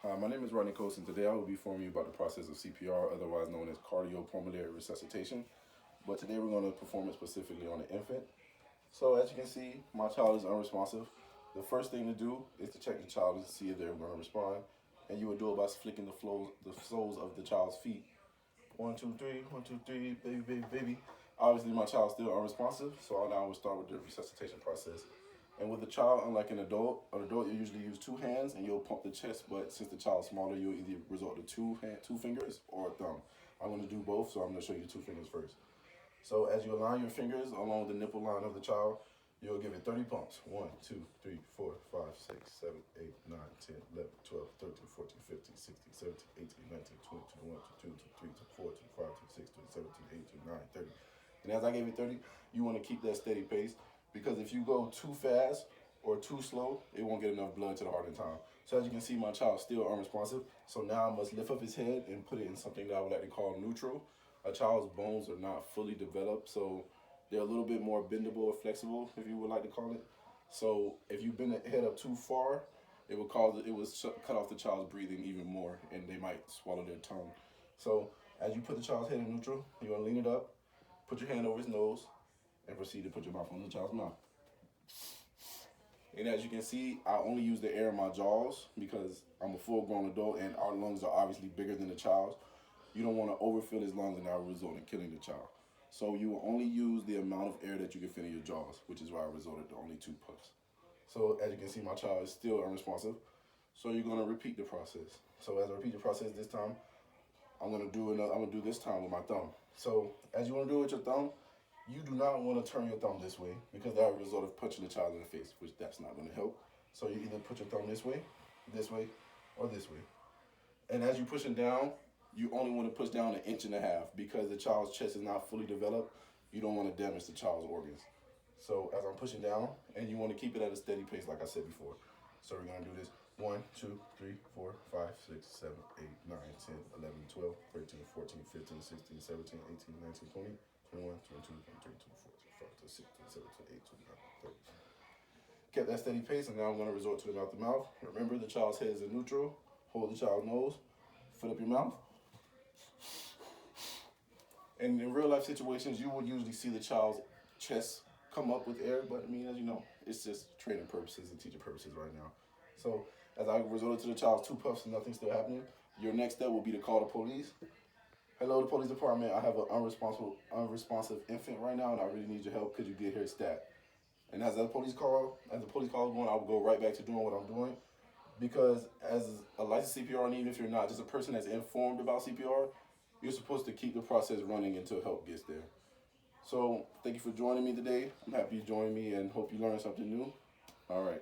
Hi, my name is Rodney Coates, and today I will be informing you about the process of CPR, otherwise known as cardiopulmonary resuscitation. But today we're going to perform it specifically on an infant. So as you can see, my child is unresponsive. The first thing to do is to check the child to see if they're going to respond, and you would do it by flicking the soles of the child's feet. One, two, three, baby, baby, baby. Obviously, my child's still unresponsive, so now we'll start with the resuscitation process. And with a child, unlike an adult you usually use two hands and you'll pump the chest. But since the child's smaller, you'll either resort to two fingers or a thumb. I'm going to do both, so I'm going to show you two fingers first. So as you align your fingers along the nipple line of the child, you'll give it 30 pumps. 1, 2, 3, 4, 5, 6, 7, 8, 9, 10, 11, 12, 13, 14, 15, 16, 17, 18, 19, 20, 21, 22, 23, 24, 25, 26, 27, 28, 29, 30. And as I gave it 30, you want to keep that steady pace because if you go too fast or too slow, it won't get enough blood to the heart in time. So as you can see, my child's still unresponsive. So now I must lift up his head and put it in something that I would like to call neutral. A child's bones are not fully developed, so they're a little bit more bendable or flexible, if you would like to call it. So if you bend the head up too far, it would cut off the child's breathing even more, and they might swallow their tongue. So as you put the child's head in neutral, you're gonna lean it up, put your hand over his nose, and proceed to put your mouth on the child's mouth. And as you can see, I only use the air in my jaws because I'm a full-grown adult and our lungs are obviously bigger than the child's. You don't want to overfill his lungs and that will result in killing the child. So you will only use the amount of air that you can fit in your jaws, which is why I resorted to only two puffs. So as you can see, my child is still unresponsive. So you're going to repeat the process. So as I repeat the process this time, I'm going to do this time with my thumb. So as you want to do it with your thumb, you do not want to turn your thumb this way because that will result of punching the child in the face, which that's not going to help. So you either put your thumb this way, or this way. And as you're pushing down, you only want to push down 1.5 inches because the child's chest is not fully developed. You don't want to damage the child's organs. So as I'm pushing down, and you want to keep it at a steady pace like I said before. So we're going to do this 1, 2, 3, 4, 5, 6, 7, 8, 9, 10, 11, 12, 13, 14, 15, 16, 17, 18, 19, 20, 21, 22, 23, 24, 25, 26, 27, 28, 29, 30. Kept that steady pace, and now I'm going to resort to the mouth to mouth. Remember, the child's head is in neutral. Hold the child's nose, fill up your mouth. And in real life situations, you would usually see the child's chest come up with air, but I mean, as you know, it's just training purposes and teaching purposes right now. So as I resorted to the child's two puffs and nothing's still happening, your next step will be to call the police. Hello, the police department. I have an unresponsive infant right now, and I really need your help. Could you get here stat? And as the police call is going, I will go right back to doing what I'm doing. Because as a licensed CPR, and even if you're not, just a person that's informed about CPR, you're supposed to keep the process running until help gets there. So thank you for joining me today. I'm happy you joined me and hope you learned something new. All right.